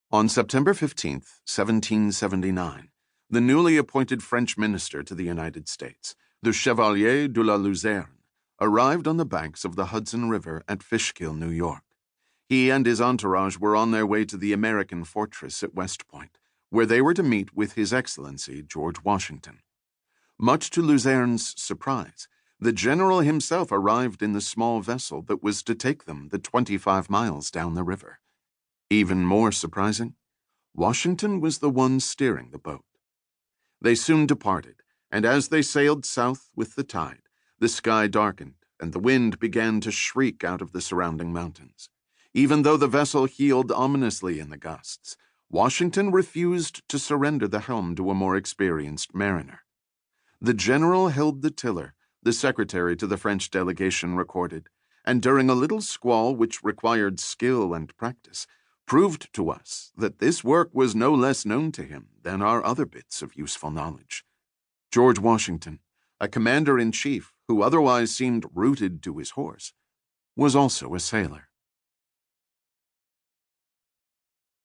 On September 15th, 1779, the newly appointed French minister to the United States, the Chevalier de la Luzerne, arrived on the banks of the Hudson River at Fishkill, New York. He and his entourage were on their way to the American fortress at West Point, where they were to meet with His Excellency George Washington. Much to Luzerne's surprise, the general himself arrived in the small vessel that was to take them the 25 miles down the river. Even more surprising, Washington was the one steering the boat. They soon departed, and as they sailed south with the tide, the sky darkened and the wind began to shriek out of the surrounding mountains. Even though the vessel heeled ominously in the gusts, Washington refused to surrender the helm to a more experienced mariner. The general held the tiller, the secretary to the French delegation recorded, and during a little squall which required skill and practice, proved to us that this work was no less known to him than our other bits of useful knowledge. George Washington, a commander-in-chief who otherwise seemed rooted to his horse, was also a sailor.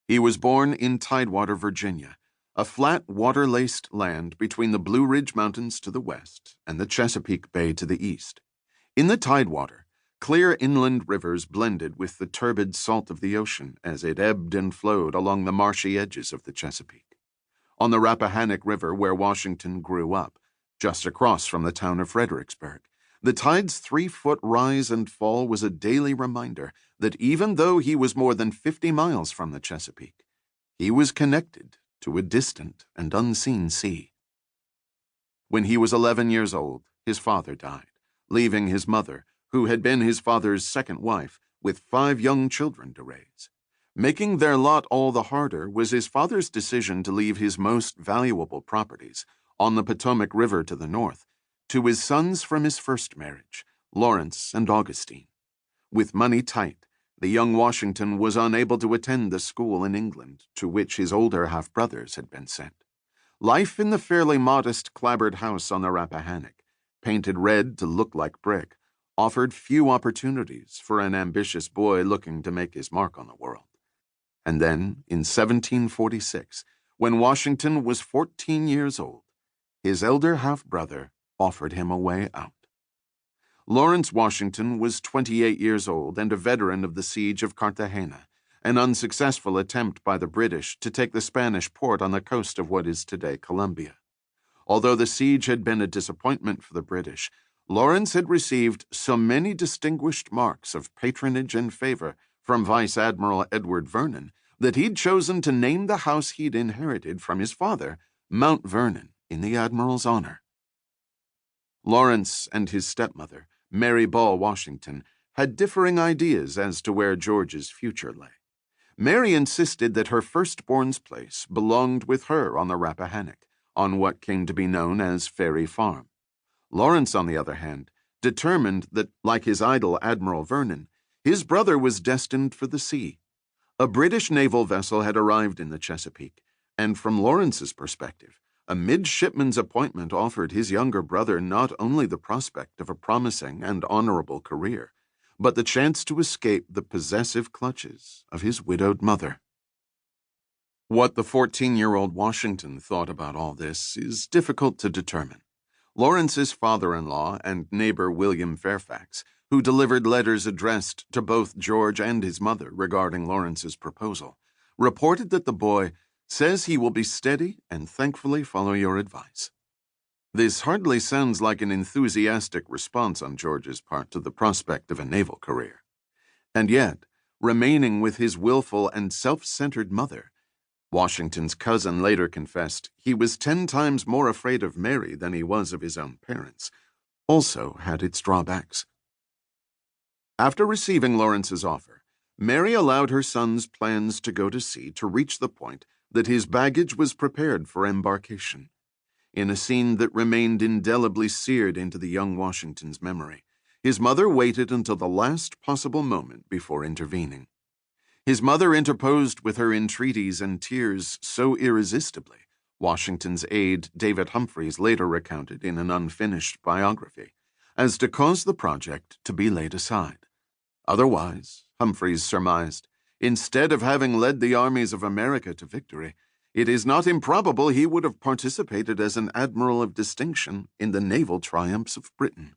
He was born in Tidewater, Virginia, a flat, water-laced land between the Blue Ridge Mountains to the west and the Chesapeake Bay to the east. In the Tidewater, clear inland rivers blended with the turbid salt of the ocean as it ebbed and flowed along the marshy edges of the Chesapeake. On the Rappahannock River, where Washington grew up, just across from the town of Fredericksburg, the tide's 3-foot rise and fall was a daily reminder that even though he was more than 50 miles from the Chesapeake, he was connected to a distant and unseen sea. When he was 11 years old, his father died, leaving his mother, who had been his father's second wife, with 5 young children to raise. Making their lot all the harder was his father's decision to leave his most valuable properties, on the Potomac River to the north, to his sons from his first marriage, Lawrence and Augustine. With money tight, the young Washington was unable to attend the school in England to which his older half-brothers had been sent. Life in the fairly modest clapboard house on the Rappahannock, painted red to look like brick, offered few opportunities for an ambitious boy looking to make his mark on the world. And then, in 1746, when Washington was 14 years old, his elder half-brother offered him a way out. Lawrence Washington was 28 years old and a veteran of the siege of Cartagena, an unsuccessful attempt by the British to take the Spanish port on the coast of what is today Colombia. Although the siege had been a disappointment for the British, Lawrence had received so many distinguished marks of patronage and favor from Vice Admiral Edward Vernon that he'd chosen to name the house he'd inherited from his father Mount Vernon in the admiral's honor. Lawrence and his stepmother, Mary Ball Washington, had differing ideas as to where George's future lay. Mary insisted that her firstborn's place belonged with her on the Rappahannock, on what came to be known as Ferry Farm. Lawrence, on the other hand, determined that, like his idol Admiral Vernon, his brother was destined for the sea. A British naval vessel had arrived in the Chesapeake, and from Lawrence's perspective, a midshipman's appointment offered his younger brother not only the prospect of a promising and honorable career, but the chance to escape the possessive clutches of his widowed mother. What the 14-year-old Washington thought about all this is difficult to determine. Lawrence's father-in-law and neighbor William Fairfax, who delivered letters addressed to both George and his mother regarding Lawrence's proposal, reported that the boy says he will be steady and thankfully follow your advice. This hardly sounds like an enthusiastic response on George's part to the prospect of a naval career. And yet, remaining with his willful and self-centered mother, Washington's cousin later confessed he was 10 times more afraid of Mary than he was of his own parents, also had its drawbacks. After receiving Lawrence's offer, Mary allowed her son's plans to go to sea to reach the point that his baggage was prepared for embarkation. In a scene that remained indelibly seared into the young Washington's memory, his mother waited until the last possible moment before intervening. His mother interposed with her entreaties and tears so irresistibly, Washington's aide David Humphreys later recounted in an unfinished biography, as to cause the project to be laid aside. Otherwise, Humphreys surmised, Instead of having led the armies of America to victory, it is not improbable he would have participated as an admiral of distinction in the naval triumphs of Britain.